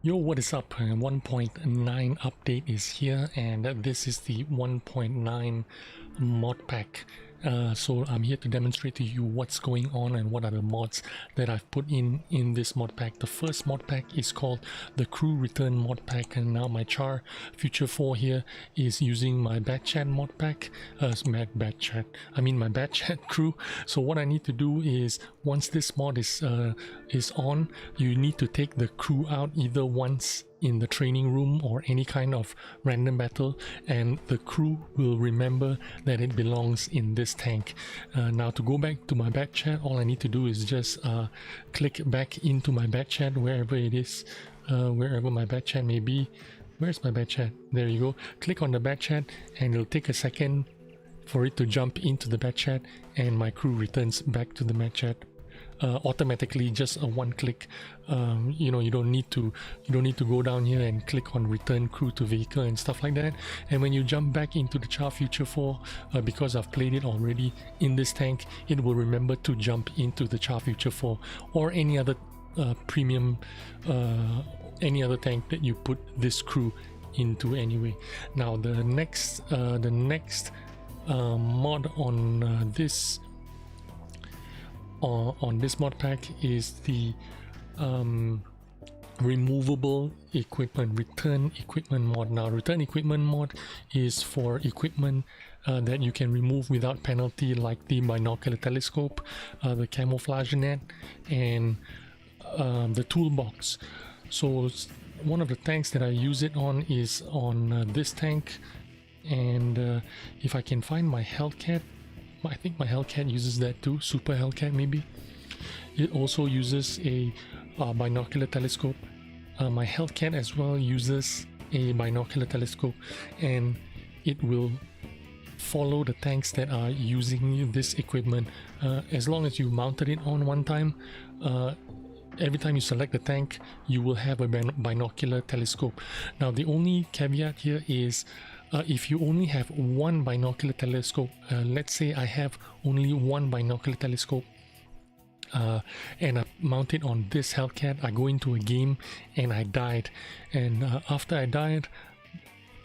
Yo, what is up? 1.9 update is here, and this is the 1.9 mod pack. So I'm here to demonstrate to you what's going on and what are the mods that I've put in this mod pack. The first mod pack is called the Crew Return mod pack, and now my char Future 4 here is using my Bad Chat mod pack. My Bad Chat crew. So what I need to do is, once this mod is on, you need to take the crew out either once in the training room or any kind of random battle, and the crew will remember that it belongs in this tank. Now to go back to my Bad Chat, all I need to do is just click back into my Bad Chat wherever it is, wherever my Bad Chat may be. Where's my Bad Chat? There you go. Click on the Bad Chat and it'll take a second for it to jump into the Bad Chat, and my crew returns back to the Bad Chat automatically, just a one click. You know, you don't need to go down here and click on return crew to vehicle and stuff like that. And when you jump back into the char Future 4, because I've played it already in this tank, it will remember to jump into the char Future 4 or any other premium any other tank that you put this crew into anyway. Now the next mod on this mod pack is the removable equipment, return equipment mod. Now return equipment mod is for equipment that you can remove without penalty, like the binocular telescope, the camouflage net, and the toolbox. So one of the tanks that I use it on is on this tank, and if I can find my Hellcat, I think my Hellcat uses that too, Super Hellcat maybe. It also uses a binocular telescope. My Hellcat as well uses a binocular telescope, and it will follow the tanks that are using this equipment. As long as you mounted it on one time, every time you select the tank, you will have a binocular telescope. Now the only caveat here is, if you only have one binocular telescope, let's say I have only one binocular telescope, and I mount it on this Hellcat, I go into a game and I died, and after I died,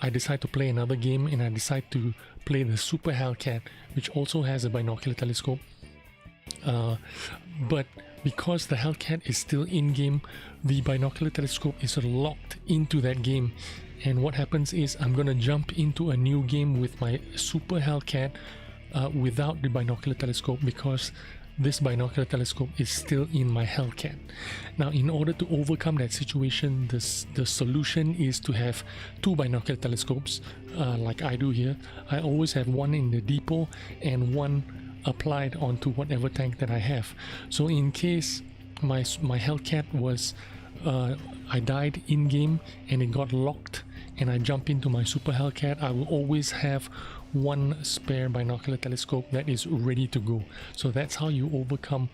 I decide to play another game and I decide to play the Super Hellcat, which also has a binocular telescope. But because the Hellcat is still in game, the binocular telescope is locked into that game. And what happens is, I'm gonna jump into a new game with my Super Hellcat without the binocular telescope, because this binocular telescope is still in my Hellcat. Now in order to overcome that situation, the solution is to have two binocular telescopes, like I do here. I always have one in the depot and one applied onto whatever tank that I have. So in case my Hellcat was I died in game and it got locked and I jump into my Super Hellcat, I will always have one spare binocular telescope that is ready to go. So that's how you overcome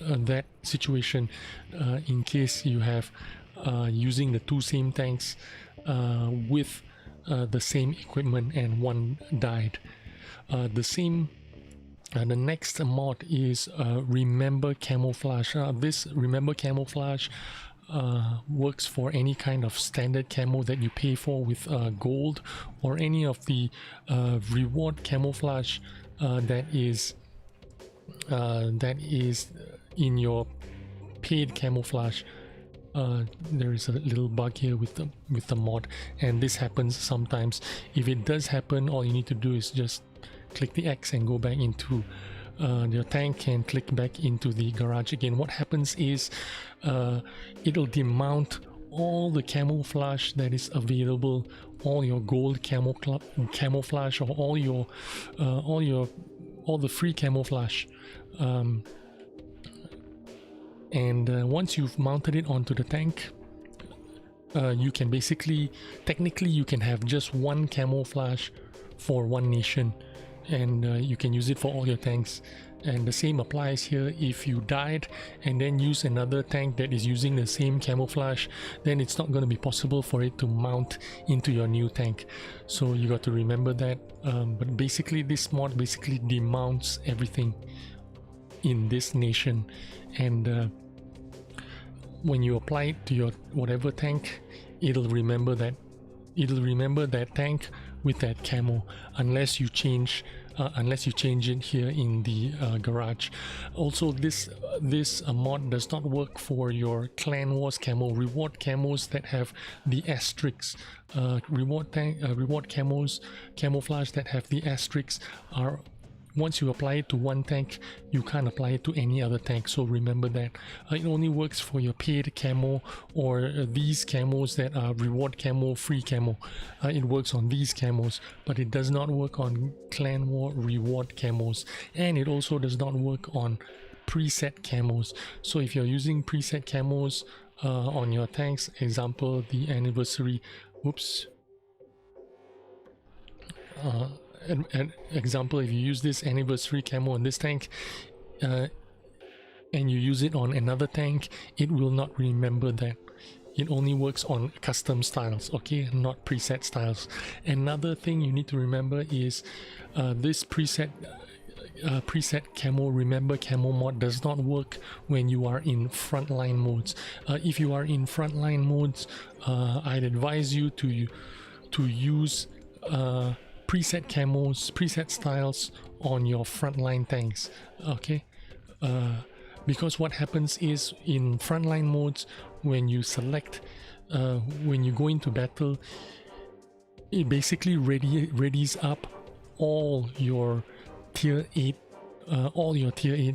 that situation, in case you have using the two same tanks with the same equipment and one died. The next mod is Remember Camouflage. This Remember Camouflage works for any kind of standard camo that you pay for with gold, or any of the reward camouflage that is in your paid camouflage. There is a little bug here with the mod, and this happens sometimes. If it does happen, all you need to do is just click the X and go back into your tank and click back into the garage again. What happens is, it'll demount all the camouflage that is available, all your gold camouflage, or all the free camouflage. Once you've mounted it onto the tank, you can technically you can have just one camouflage for one nation, and you can use it for all your tanks. And the same applies here. If you died and then use another tank that is using the same camouflage, then it's not going to be possible for it to mount into your new tank. So you got to remember that. But basically this mod basically demounts everything in this nation, and when you apply it to your whatever tank, it'll remember that tank with that camo, unless you change it here in the garage. Also, this mod does not work for your Clan Wars camo. Reward camos that have the asterisks, reward camos, camouflage that have the asterisks are, once you apply it to one tank, you can't apply it to any other tank, so remember that. It only works for your paid camo or these camos that are reward camo, free camo. It works on these camos, but it does not work on Clan War reward camos, and it also does not work on preset camos. So if you're using preset camos on your tanks, example the anniversary, an example, if you use this anniversary camo on this tank and you use it on another tank, it will not remember that. It only works on custom styles, okay, not preset styles. Another thing you need to remember is this preset camo remember camo mod does not work when you are in frontline modes. If you are in frontline modes, I'd advise you to use preset camos, preset styles on your frontline tanks, okay? Because what happens is in frontline modes, when you select, when you go into battle, it basically readies up all your tier 8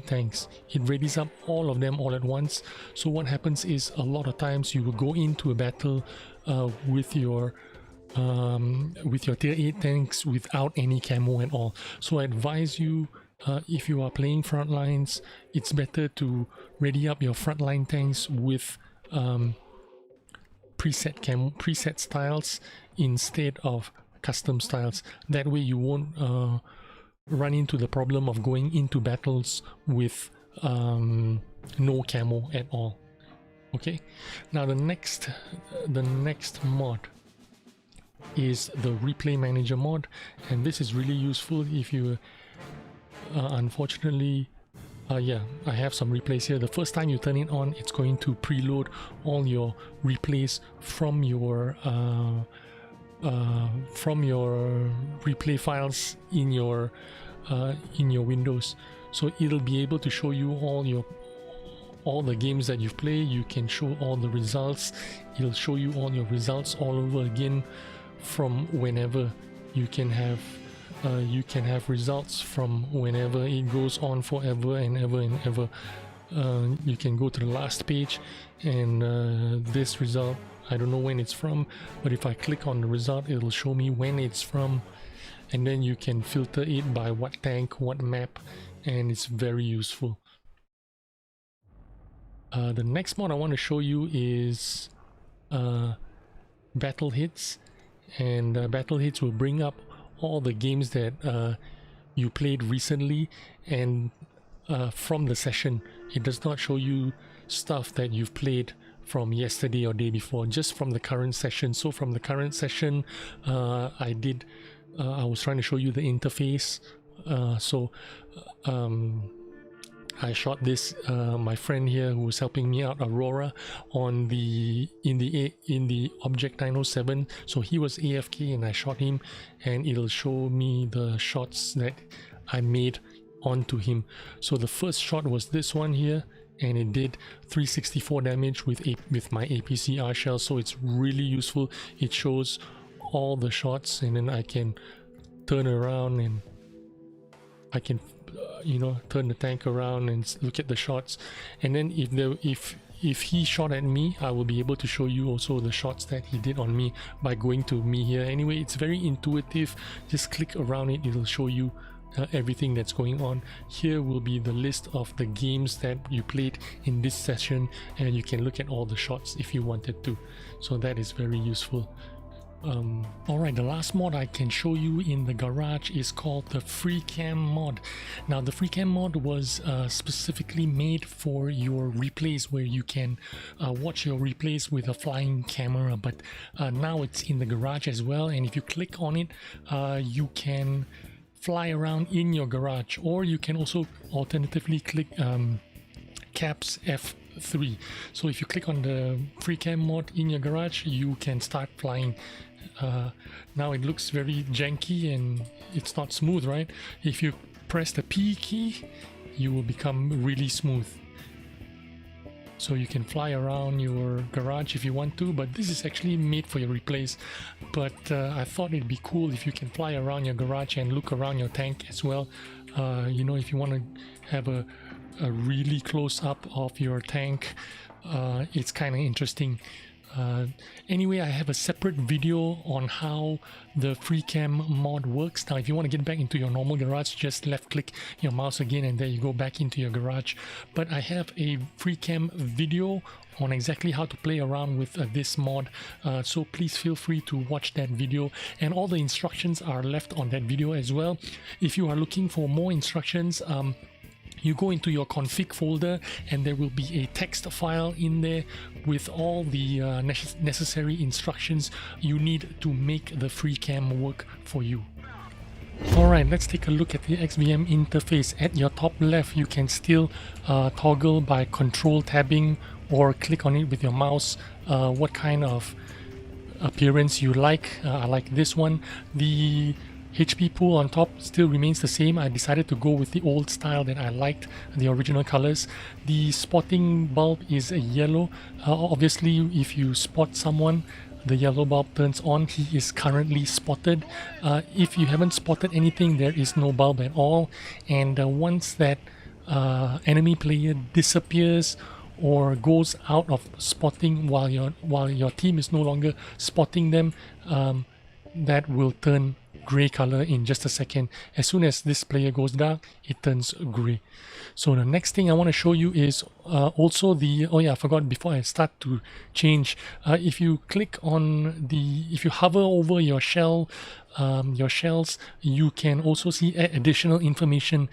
tanks. It readies up all of them all at once. So what happens is, a lot of times you will go into a battle with your tier 8 tanks without any camo at all. So I advise you, if you are playing frontlines, it's better to ready up your frontline tanks with preset styles instead of custom styles. That way you won't run into the problem of going into battles with no camo at all. Okay, now the next mod is the replay manager mod, and this is really useful if you unfortunately yeah, I have some replays here. The first time you turn it on, it's going to preload all your replays from your replay files in your Windows. So it'll be able to show you all the games that you've played. You can show all the results. It'll show you all your results all over again from whenever. You can have results from whenever. It goes on forever and ever and ever. You can go to the last page, and this result, I don't know when it's from, but if I click on the result, it'll show me when it's from, and then you can filter it by what tank, what map, and it's very useful. The next mod I want to show you is Battle Hits, and Battle Hits will bring up all the games that you played recently and from the session. It does not show you stuff that you've played from yesterday or day before, just from the current session. So from the current session, I was trying to show you the interface. I shot this, my friend here who was helping me out, Aurora, on in the Object 907. So he was AFK and I shot him, and it'll show me the shots that I made onto him. So the first shot was this one here, and it did 364 damage with my APCR shell. So it's really useful. It shows all the shots, and then I can turn around and I can turn the tank around and look at the shots. And then if he shot at me, I will be able to show you also the shots that he did on me by going to me here. Anyway, it's very intuitive. Just click around it, it'll show you everything that's going on. Here will be the list of the games that you played in this session, and you can look at all the shots if you wanted to. So that is very useful. Alright, the last mod I can show you in the garage is called the FreeCam mod. Now the FreeCam mod was specifically made for your replays, where you can watch your replays with a flying camera, but now it's in the garage as well, and if you click on it, you can fly around in your garage, or you can also alternatively click caps 3. So if you click on the FreeCam mod in your garage, you can start flying. Now it looks very janky and it's not smooth, right? If you press the P key, you will become really smooth. So you can fly around your garage if you want to, but this is actually made for your replays. But I thought it'd be cool if you can fly around your garage and look around your tank as well. You know, if you want to have a really close up of your tank, it's kind of interesting. Anyway, I have a separate video on how the FreeCam mod works. Now, if you want to get back into your normal garage, just left click your mouse again and there you go back into your garage. But I have a FreeCam video on exactly how to play around with this mod, so please feel free to watch that video, and all the instructions are left on that video as well. If you are looking for more instructions, you go into your config folder and there will be a text file in there with all the necessary instructions you need to make the FreeCam work for you. Alright, let's take a look at the XVM interface. At your top left, you can still toggle by control tabbing or click on it with your mouse what kind of appearance you like. I like this one. The HP pool on top still remains the same. I decided to go with the old style that I liked, the original colors. The spotting bulb is a yellow. Obviously, if you spot someone, the yellow bulb turns on. He is currently spotted. If you haven't spotted anything, there is no bulb at all. And once that enemy player disappears or goes out of spotting while your team is no longer spotting them, that will turn gray color in just a second. As soon as this player goes dark, it turns gray. So the next thing I want to show you is also the, oh yeah, I forgot before I start to change. If you click on if you hover over your shell, your shells, you can also see additional information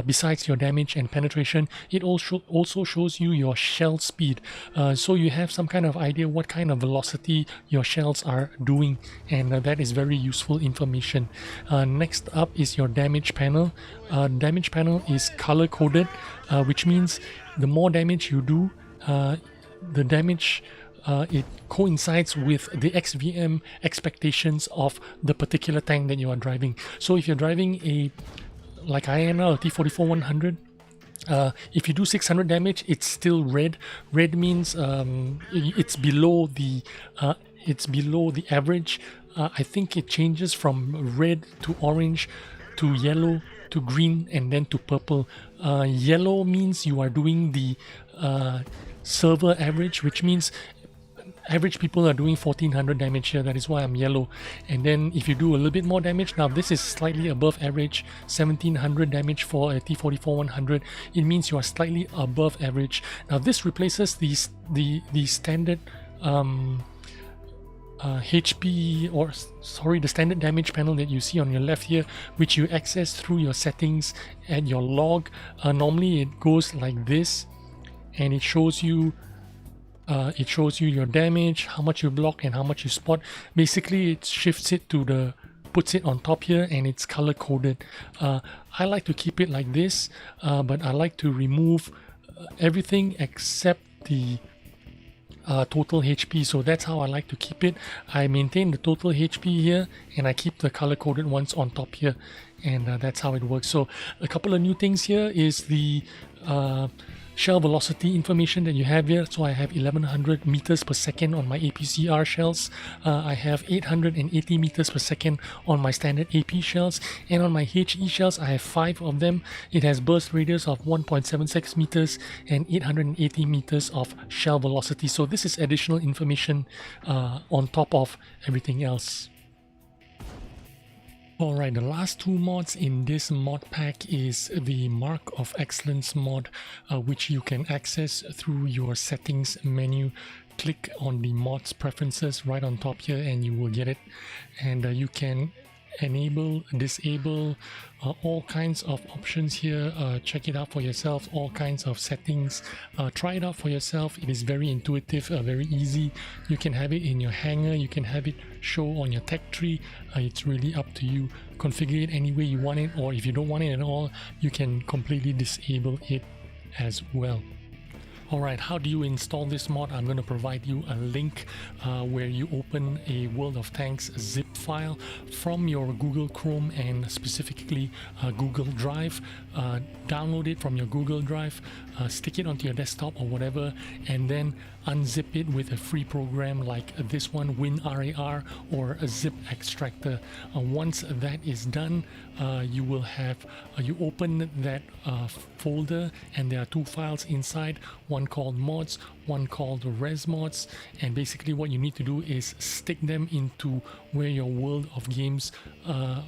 besides your damage and penetration. It also shows you your shell speed, so you have some kind of idea what kind of velocity your shells are doing, and that is very useful information. Next up is your damage panel. Damage panel is color coded, which means the more damage you do, the damage it coincides with the XVM expectations of the particular tank that you are driving. So if you're driving like I am now, a T-44-100, if you do 600 damage, it's still red. Red means it's below the average. I think it changes from red to orange to yellow to green and then to purple. Yellow means you are doing the server average, which means average people are doing 1400 damage here. That is why I'm yellow. And then if you do a little bit more damage, now this is slightly above average, 1700 damage for a T-44-100. It means you are slightly above average. Now this replaces the standard HP, or sorry, the standard damage panel that you see on your left here, which you access through your settings and your log. Normally it goes like this, and it shows you your damage, how much you block and how much you spot. Basically it shifts it to puts it on top here, and it's color coded. I like to keep it like this, but I like to remove everything except the total HP. So that's how I like to keep it. I maintain the total HP here and I keep the color coded ones on top here, and that's how it works. So a couple of new things here is the shell velocity information that you have here. So I have 1100 meters per second on my APCR shells. I have 880 meters per second on my standard AP shells, and on my HE shells I have 5 of them. It has burst radius of 1.76 meters and 880 meters of shell velocity. So this is additional information on top of everything else. Alright, the last two mods in this mod pack is the Mark of Excellence mod, which you can access through your settings menu. Click on the mods preferences right on top here and you will get it. And you can enable, disable, all kinds of options here. Check it out for yourself, all kinds of settings. Try it out for yourself. It is very intuitive, very easy. You can have it in your hanger, you can have it show on your tech tree. It's really up to you. Configure it any way you want it, or if you don't want it at all, you can completely disable it as well. Alright, how do you install this mod? I'm going to provide you a link where you open a World of Tanks zip file from your Google Chrome and specifically Google Drive. Download it from your Google Drive, stick it onto your desktop or whatever, and then unzip it with a free program like this one, WinRAR, or a zip extractor. Once that is done, you will have you open that folder, and there are two files inside, one called mods, one called res mods, and basically what you need to do is stick them into where your World of Games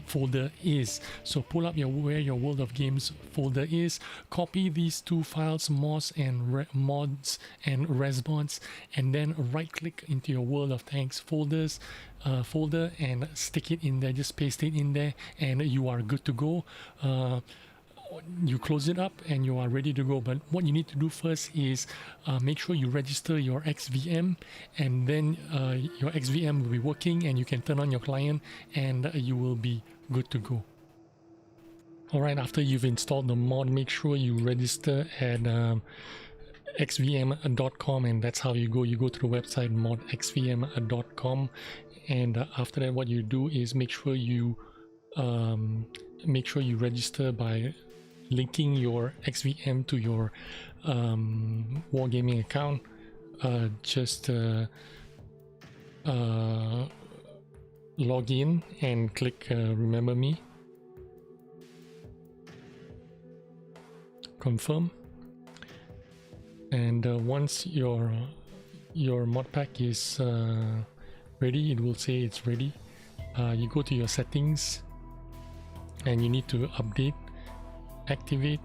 folder is. So pull up where your World of Games folder is, copy these two files, mods and res mods, and then right click into your World of Tanks folder and stick it in there. Just paste it in there and you are good to go. You close it up and you are ready to go. But what you need to do first is make sure you register your XVM, and then your XVM will be working and you can turn on your client and you will be good to go. Alright, after you've installed the mod, make sure you register at xvm.com, and that's how you go to the website modxvm.com, and after that what you do is make sure you register by linking your XVM to your Wargaming account. Just log in and click remember me, confirm, and once your Modpack is ready, it will say it's ready. You go to your settings and you need to update, activate,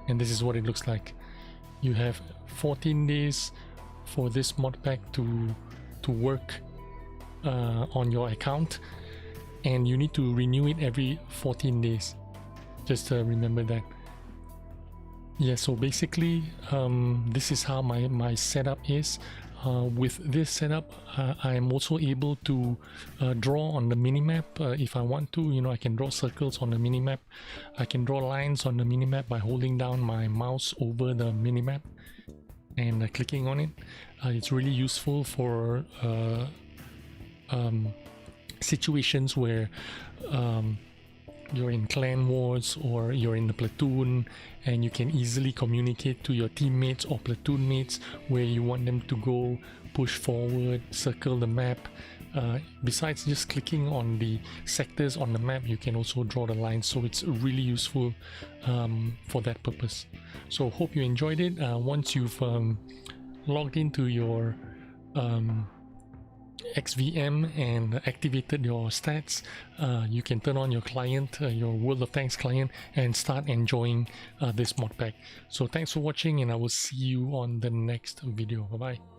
and this is what it looks like. You have 14 days for this Modpack to work on your account, and you need to renew it every 14 days. Just remember that. Yeah, so basically this is how my setup is. With this setup, I am also able to draw on the minimap if I want to. You know, I can draw circles on the minimap. I can draw lines on the minimap by holding down my mouse over the minimap and clicking on it. It's really useful for situations where you're in clan wars or you're in the platoon and you can easily communicate to your teammates or platoon mates where you want them to go, push forward, circle the map. Besides just clicking on the sectors on the map, you can also draw the lines, so it's really useful for that purpose. So hope you enjoyed it. Once you've logged into your XVM and activated your stats, you can turn on your client, your World of Tanks client, and start enjoying this Modpack. So thanks for watching, and I will see you on the next video. Bye bye.